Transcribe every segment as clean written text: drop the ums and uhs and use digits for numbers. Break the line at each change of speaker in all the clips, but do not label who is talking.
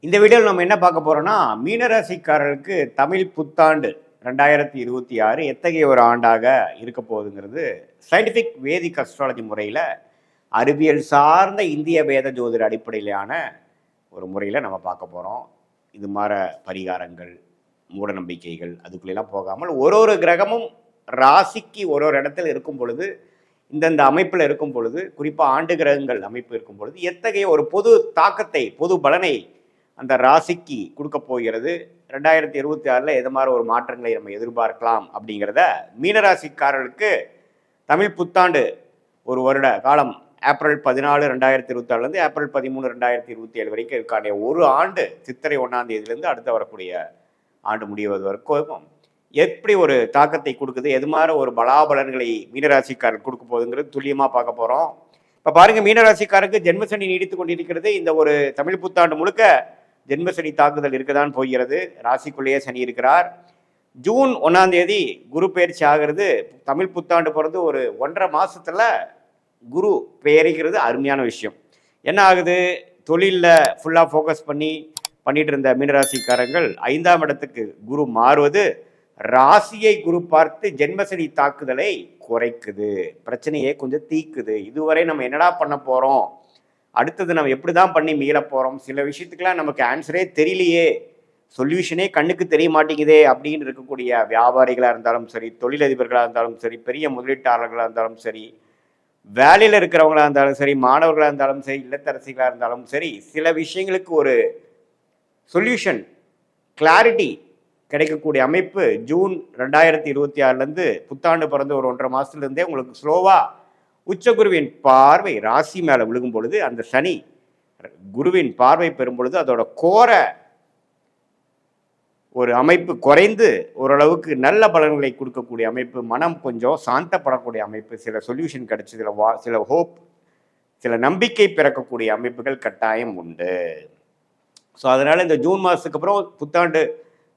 இந்த வீடியோவில் நம்ம என்ன பார்க்க போறோம்னா, மீனராசிக்காரர்களுக்கு தமிழ் புத்தாண்டு 2026 எத்தகைய ஒரு ஆண்டாக இருக்க போகுதுங்கிறது சயின்டிஃபிக் வேதிக் அஸ்ட்ராலஜி முறையில் அறிவியல் சார்ந்த இந்திய வேத ஜோதிட அடிப்படையிலான ஒரு முறையில் நம்ம பார்க்க போகிறோம். இது மாதிரி பரிகாரங்கள், மூட நம்பிக்கைகள் அதுக்குள்ளெல்லாம் போகாமல் ஒரு ஒரு கிரகமும் ராசிக்கு ஒரு ஒரு இடத்துல இருக்கும் பொழுது, இந்தந்த அமைப்பில் இருக்கும் பொழுது, குறிப்பாக ஆண்டு கிரகங்கள் அமைப்பு இருக்கும் பொழுது எத்தகைய ஒரு பொது தாக்கத்தை, பொது பலனை அந்த ராசிக்கு கொடுக்க போகிறது, 2026 எது மாதிரி ஒரு மாற்றங்களை நம்ம எதிர்பார்க்கலாம் அப்படிங்கிறத மீனராசிக்காரர்களுக்கு தமிழ் புத்தாண்டு ஒரு வருட காலம் ஏப்ரல் 14 2026 ஏப்ரல் 13 2027 வரைக்கும் இருக்கான ஒரு ஆண்டு சித்திரை 1ஆம் தேதியிலேருந்து அடுத்து வரக்கூடிய ஆண்டு முடிவது வரைக்கும் எப்படி ஒரு தாக்கத்தை கொடுக்குது, எது மாதிரி ஒரு பலாபலன்களை மீனராசிக்காரர்கள் கொடுக்க போகுதுங்கிறது துல்லியமாக பார்க்க போகிறோம். இப்போ பாருங்க, மீனராசிக்காரருக்கு ஜென்மசனி நீடித்து கொண்டிருக்கிறது. இந்த ஒரு தமிழ் புத்தாண்டு முழுக்க ஜென்மசனி தாக்குதல் இருக்கதான் போகிறது. ராசிக்குள்ளேயே சனி இருக்கிறார். ஜூன் 1ஆம் தேதி குரு பயிற்சி ஆகிறது. தமிழ் புத்தாண்டு பிறந்து ஒரு 1.5 மாசத்துல குரு பெயரிக்கிறது அருமையான விஷயம். என்ன ஆகுது, தொழிலில் ஃபுல்லாக ஃபோக்கஸ் பண்ணிட்டு இருந்த மீனராசிக்காரங்கள் 5ஆம் இடத்துக்கு குரு மாறுவது ராசியை குரு பார்த்து ஜென்மசனி தாக்குதலை குறைக்குது, பிரச்சனையை கொஞ்சம் தீக்குது. இதுவரை நம்ம என்னடா பண்ண போகிறோம், அடுத்தது நம்ம எப்படி தான் பண்ணி மீள போகிறோம், சில விஷயத்துக்கெல்லாம் நமக்கு ஆன்சரே தெரியலையே, சொல்யூஷனே கண்ணுக்கு தெரிய மாட்டேங்குதே அப்படின்னு இருக்கக்கூடிய வியாபாரிகளாக இருந்தாலும் சரி, தொழிலதிபர்களாக இருந்தாலும் சரி, பெரிய முதலீட்டாளர்களாக இருந்தாலும் சரி, வேலையில் இருக்கிறவங்களாக இருந்தாலும் சரி, மாணவர்களாக இருந்தாலும் சரி, இல்லத்தரசிகளாக இருந்தாலும் சரி, சில விஷயங்களுக்கு ஒரு சொல்யூஷன், கிளாரிட்டி கிடைக்கக்கூடிய அமைப்பு ஜூன் 2026 புத்தாண்டு பிறந்து ஒரு 1.5 மாதத்துலேருந்தே உங்களுக்கு ஸ்லோவாக உச்சகுருவின் பார்வை ராசி மேலே விழுகும் பொழுது, அந்த சனி குருவின் பார்வை பெறும் பொழுது அதோட கோர ஒரு அமைப்பு குறைந்து ஓரளவுக்கு நல்ல பலன்களை கொடுக்கக்கூடிய அமைப்பு, மனம் கொஞ்சம் சாந்தப்படக்கூடிய அமைப்பு, சில சொல்யூஷன் கிடைச்சி, சில ஹோப், சில நம்பிக்கை பிறக்கக்கூடிய அமைப்புகள் கட்டாயம் உண்டு. ஸோ அதனால் இந்த ஜூன் மாதத்துக்கு அப்புறம் புத்தாண்டு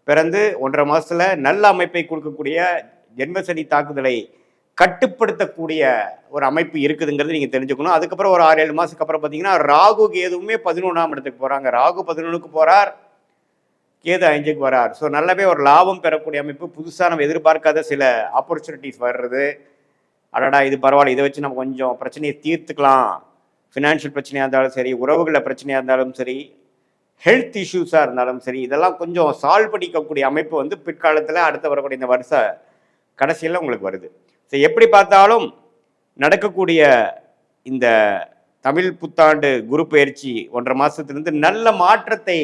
பிறந்து 1.5 மாதத்தில் நல்ல அமைப்பை கொடுக்கக்கூடிய ஜென்மசனி தாக்குதலை கட்டுப்படுத்தக்கூடிய ஒரு அமைப்பு இருக்குதுங்கிறது நீங்கள் தெரிஞ்சுக்கணும். அதுக்கப்புறம் ஒரு 6-7 மாதத்துக்கு அப்புறம் பார்த்தீங்கன்னா ராகு கேதுவுமே 11ஆம் இடத்துக்கு போகிறாங்க. ராகு 11க்கு போகிறார், கேது 5க்கு வரார். ஸோ நல்லாவே ஒரு லாபம் பெறக்கூடிய அமைப்பு, புதுசாக நம்ம எதிர்பார்க்காத சில ஆப்பர்ச்சுனிட்டிஸ் வர்றது. அடடா இது பரவாயில்ல, இதை வச்சு நம்ம கொஞ்சம் பிரச்சனையை தீர்த்துக்கலாம், ஃபினான்ஷியல் பிரச்சனையாக இருந்தாலும் சரி, உறவுகளில் பிரச்சனையாக இருந்தாலும் சரி, ஹெல்த் இஷ்யூஸாக இருந்தாலும் சரி, இதெல்லாம் கொஞ்சம் சால்வ் பண்ணிக்கக்கூடிய அமைப்பு பிற்காலத்தில் அடுத்து வரக்கூடிய இந்த வருஷ கடைசியில் உங்களுக்கு வருது. ஸோ எப்படி பார்த்தாலும் நடக்கக்கூடிய இந்த தமிழ் புத்தாண்டு குரு பயிற்சி 1.5 மாதத்துலேருந்து நல்ல மாற்றத்தை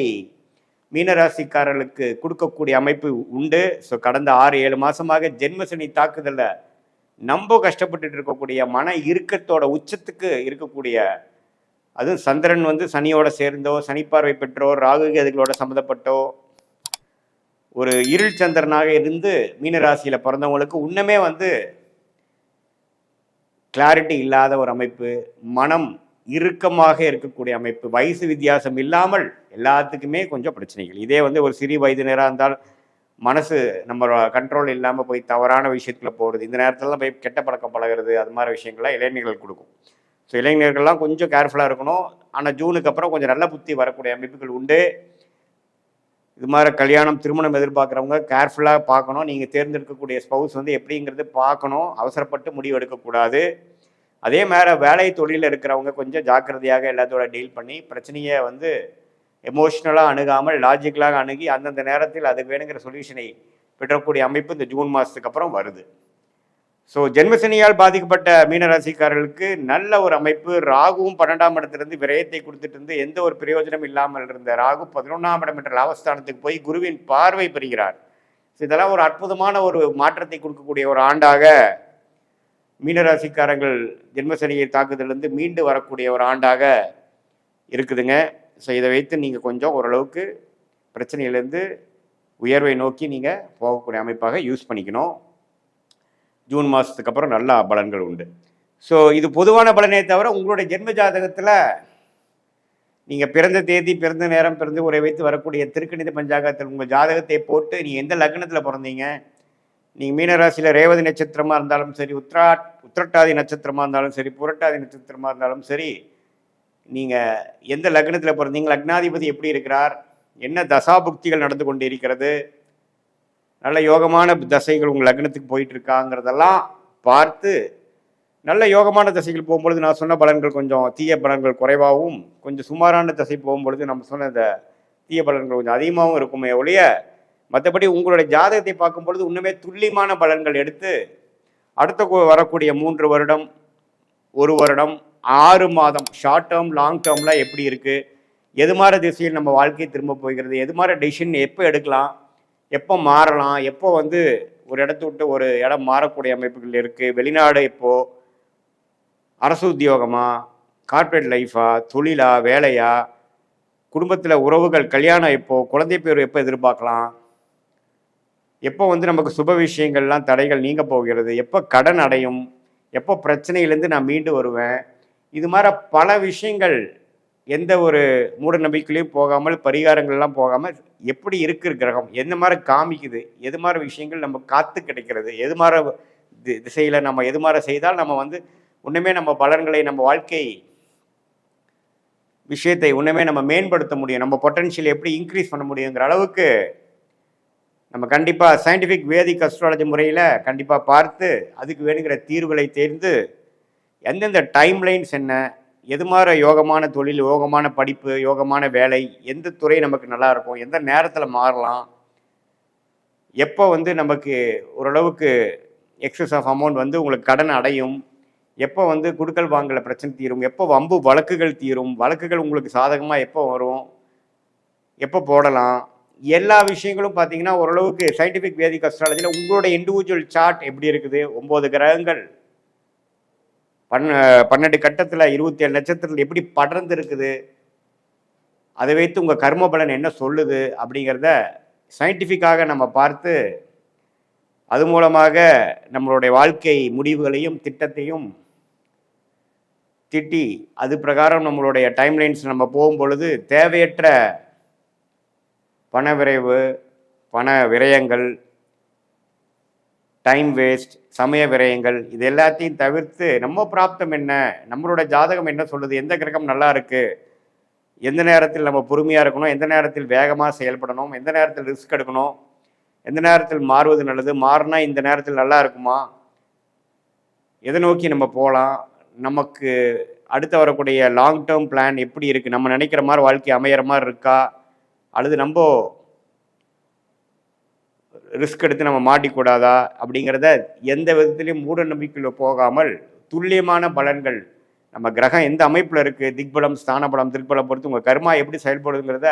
மீனராசிக்காரர்களுக்கு கொடுக்கக்கூடிய அமைப்பு உண்டு. ஸோ கடந்த 6-7 மாதமாக ஜென்மசனி தாக்குதலில் நம்ம கஷ்டப்பட்டுட்டு இருக்கக்கூடிய மன இறுக்கத்தோட உச்சத்துக்கு இருக்கக்கூடிய, அதுவும் சந்திரன் சனியோட சேர்ந்தோ, சனிப்பார்வை பெற்றோ, ராகு கேதுகளோட சம்மந்தப்பட்டோ ஒரு இருள் சந்திரனாக இருந்து மீனராசியில் பிறந்தவங்களுக்கு இன்னுமே கிளாரிட்டி இல்லாத ஒரு அமைப்பு, மனம் இறுக்கமாக இருக்கக்கூடிய அமைப்பு, வயசு வித்தியாசம் இல்லாமல் எல்லாத்துக்குமே கொஞ்சம் பிரச்சனைகள். இதே ஒரு சிறிய வயதினராக இருந்தால் மனசு நம்ம கண்ட்ரோல் இல்லாமல் போய் தவறான விஷயத்துல போகிறது, இந்த நேரத்துலலாம் போய் கெட்ட பழக்கம் பழகிறது, அது மாதிரி விஷயங்கள்லாம் இளைஞர்கள் கொடுக்கும். ஸோ இளைஞர்கள்லாம் கொஞ்சம் கேர்ஃபுல்லாக இருக்கணும். ஆனால் ஜூனுக்கு அப்புறம் கொஞ்சம் நல்ல புத்தி வரக்கூடிய அமைப்புகள் உண்டு. இது மாதிரி கல்யாணம், திருமணம் எதிர்பார்க்குறவங்க கேர்ஃபுல்லாக பார்க்கணும். நீங்கள் தேர்ந்தெடுக்கக்கூடிய ஸ்பவுஸ் எப்படிங்கிறது பார்க்கணும், அவசரப்பட்டு முடிவு எடுக்கக்கூடாது. அதே மாதிரி வேலை தொழிலில் இருக்கிறவங்க கொஞ்சம் ஜாக்கிரதையாக எல்லாத்தோட டீல் பண்ணி பிரச்சனையை எமோஷ்னலாக அணுகாமல் லாஜிக்கலாக அணுகி அந்தந்த நேரத்தில் அதுக்கு வேணுங்கிற சொல்யூஷனை பெற்றக்கூடிய அமைப்பு இந்த ஜூன் மாதத்துக்கு அப்புறம் வருது. ஸோ ஜென்மசனியால் பாதிக்கப்பட்ட மீனராசிக்காரர்களுக்கு நல்ல ஒரு அமைப்பு. ராகுவும் 12ஆம் இடத்திலிருந்து விரயத்தை கொடுத்துட்டு இருந்து எந்த ஒரு பிரயோஜனம் இல்லாமல் இருந்த ராகு 11ஆம் இடம் என்ற லாபஸ்தானத்துக்கு போய் குருவின் பார்வை பெறுகிறார். ஸோ இதெல்லாம் ஒரு அற்புதமான ஒரு மாற்றத்தை கொடுக்கக்கூடிய ஒரு ஆண்டாக மீனராசிக்காரங்கள் ஜென்மசனியை தாக்குதலிருந்து மீண்டு வரக்கூடிய ஒரு ஆண்டாக இருக்குதுங்க. ஸோ இதை வைத்து நீங்கள் கொஞ்சம் ஓரளவுக்கு பிரச்சனையிலேருந்து உயர்வை நோக்கி நீங்கள் போகக்கூடிய அமைப்பாக யூஸ் பண்ணிக்கணும். ஜூன் மாதத்துக்கு அப்புறம் நல்ல பலன்கள் உண்டு. ஸோ இது பொதுவான பலனே தவிர உங்களுடைய ஜென்ம ஜாதகத்தில் நீங்கள் பிறந்த தேதி, பிறந்த நேரம், பிறந்த உரை வைத்து வரக்கூடிய திருக்கணித பஞ்சாங்கத்தில் உங்கள் ஜாதகத்தை போட்டு நீங்கள் எந்த லக்னத்தில் பிறந்தீங்க, நீங்கள் மீனராசியில் ரேவதி நட்சத்திரமாக இருந்தாலும் சரி, உத்திரட்டாதி நட்சத்திரமாக இருந்தாலும் சரி, புரட்டாதி நட்சத்திரமாக இருந்தாலும் சரி, நீங்கள் எந்த லக்னத்தில் பிறந்தீங்க, லக்னாதிபதி எப்படி இருக்கிறார், என்ன தசாபுக்திகள் நடந்து கொண்டு இருக்கிறது, நல்ல யோகமான தசைகள் உங்கள் லக்னத்துக்கு போயிட்டு இருக்காங்கிறதெல்லாம் பார்த்து, நல்ல யோகமான தசைகள் போகும்பொழுது நான் சொன்ன பலன்கள் கொஞ்சம் தீய பலன்கள் குறைவாகவும், கொஞ்சம் சுமாரான தசை போகும்பொழுது நம்ம சொன்ன இந்த தீய பலன்கள் கொஞ்சம் அதிகமாகவும் இருக்குமே ஒழிய, மற்றபடி உங்களுடைய ஜாதகத்தை பார்க்கும் பொழுது இன்னுமே துல்லியமான பலன்கள் எடுத்து அடுத்த வரக்கூடிய 3 வருடம், 1 வருடம், 6 மாதம், ஷார்ட் டேர்ம் லாங் டேர்ம்லாம் எப்படி இருக்குது, எது மாதிரி திசையில் நம்ம வாழ்க்கையை திரும்ப போகிறது, எது மாதிரி டெசிஷன் எப்போ எடுக்கலாம், எப்போ மாறலாம், எப்போ வந்து ஒரு இடத்த விட்டு ஒரு இடம் மாறக்கூடிய அமைப்புகள் இருக்குது, வெளிநாடு இப்போது அரசு உத்தியோகமா, கார்ப்பரேட் லைஃபா, தொழிலா, வேலையா, குடும்பத்தில் உறவுகள், கல்யாணம் எப்போ, குழந்தை பேர் எப்போ எதிர்பார்க்கலாம், எப்போ வந்து நமக்கு சுப விஷயங்கள்லாம் தடைகள் நீங்க போகிறது, எப்போ கடன் அடையும், எப்போ பிரச்சனையிலேருந்து நான் மீண்டு வருவேன், இது மாதிரி பல விஷயங்கள் எந்த ஒரு மூட நம்பிக்கையிலையும் போகாமல், பரிகாரங்கள்லாம் போகாமல் எப்படி இருக்கிற கிரகம் எந்த மாதிரி காமிக்குது, எது மாதிரி விஷயங்கள் நம்ம காத்து கிடைக்கிறது, எது மாதிரி திசையில் நம்ம எது மாதிரி செய்தால் நம்ம வந்து ஒன்றுமே நம்ம பலன்களை நம்ம வாழ்க்கை விஷயத்தை ஒன்றுமே நம்ம மேம்படுத்த முடியும், நம்ம பொட்டன்ஷியல் எப்படி இன்க்ரீஸ் பண்ண முடியுங்கிற அளவுக்கு நம்ம கண்டிப்பாக சயின்டிஃபிக் வேதிக் அஸ்ட்ராலஜி முறையில் கண்டிப்பாக பார்த்து அதுக்கு வேணுங்கிற தீர்வுகளை தேர்ந்து எந்தெந்த டைம்லைன்ஸ் என்ன, எது மாதிரி யோகமான தொழில், யோகமான படிப்பு, யோகமான வேலை, எந்த துறை நமக்கு நல்லா இருக்கும், எந்த நேரத்தில் மாறலாம், எப்போ வந்து நமக்கு ஓரளவுக்கு எக்ஸஸ் ஆஃப் அமௌண்ட் வந்து உங்களுக்கு கடன் அடையும், எப்போ வந்து குடுக்கல் வாங்கல பிரச்சனை தீரும், எப்போ வம்பு வழக்குகள் தீரும், வழக்குகள் உங்களுக்கு சாதகமாக எப்போ வரும், எப்போ போடலாம், எல்லா விஷயங்களும் பார்த்தீங்கன்னா ஓரளவுக்கு சயின்டிஃபிக் வேதிக் அஸ்ட்ராலஜியில் உங்களோட இண்டிவிஜுவல் சார்ட் எப்படி இருக்குது, 9 கிரகங்கள் 12 கட்டத்தில் 27 நட்சத்திரத்தில் எப்படி படர்ந்து இருக்குது, அதை வைத்து உங்கள் கர்ம பலன் என்ன சொல்லுது அப்படிங்கிறத சயின்டிஃபிக்காக நம்ம பார்த்து அது மூலமாக நம்மளுடைய வாழ்க்கை முடிவுகளையும் திட்டத்தையும் திட்டி அது பிரகாரம் நம்மளுடைய டைம்லைன்ஸ் நம்ம போகும் பொழுது தேவையற்ற பண விரைவு, பண விரயங்கள், டைம் வேஸ்ட், சமய விரயங்கள், இது எல்லாத்தையும் தவிர்த்து நம்ம பிராப்தம் என்ன, நம்மளோட ஜாதகம் என்ன சொல்லுது, எந்த கிரகம் நல்லா இருக்குது, எந்த நேரத்தில் நம்ம பொறுமையாக இருக்கணும், எந்த நேரத்தில் வேகமாக செயல்படணும், எந்த நேரத்தில் ரிஸ்க் எடுக்கணும், எந்த நேரத்தில் மாறுவது நல்லது, மாறினா இந்த நேரத்தில் நல்லா இருக்குமா, எதை நோக்கி நம்ம போகலாம், நமக்கு அடுத்து வரக்கூடிய லாங் டேர்ம் பிளான் எப்படி இருக்குது, நம்ம நினைக்கிற மாதிரி வாழ்க்கை அமையிற மாதிரி இருக்கா, அல்லது நம்ம ரிஸ்க் எடுத்து நம்ம மாட்டிக்கூடாதா அப்படிங்கிறத எந்த விதத்துலையும் மூட நம்பிக்கையில் போகாமல் துல்லியமான பலன்கள், நம்ம கிரகம் எந்த அமைப்பில் இருக்குது, திக்பலம், ஸ்தானபலம், திருப்பலம் பொறுத்து உங்கள் கர்மா எப்படி செயல்படுதுங்கிறத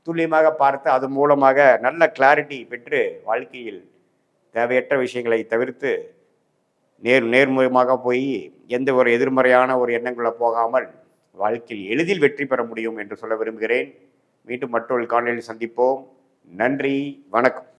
துல்லியமாக பார்த்து அது மூலமாக நல்ல கிளாரிட்டி பெற்று வாழ்க்கையில் தேவையற்ற விஷயங்களை தவிர்த்து நேர்முகமாக போய் எந்த ஒரு எதிர்மறையான ஒரு எண்ணங்களை போகாமல் வாழ்க்கையில் எளிதில் வெற்றி பெற முடியும் என்று சொல்ல விரும்புகிறேன். மீண்டும் மற்றொரு காணொலியில் சந்திப்போம். நன்றி, வணக்கம்.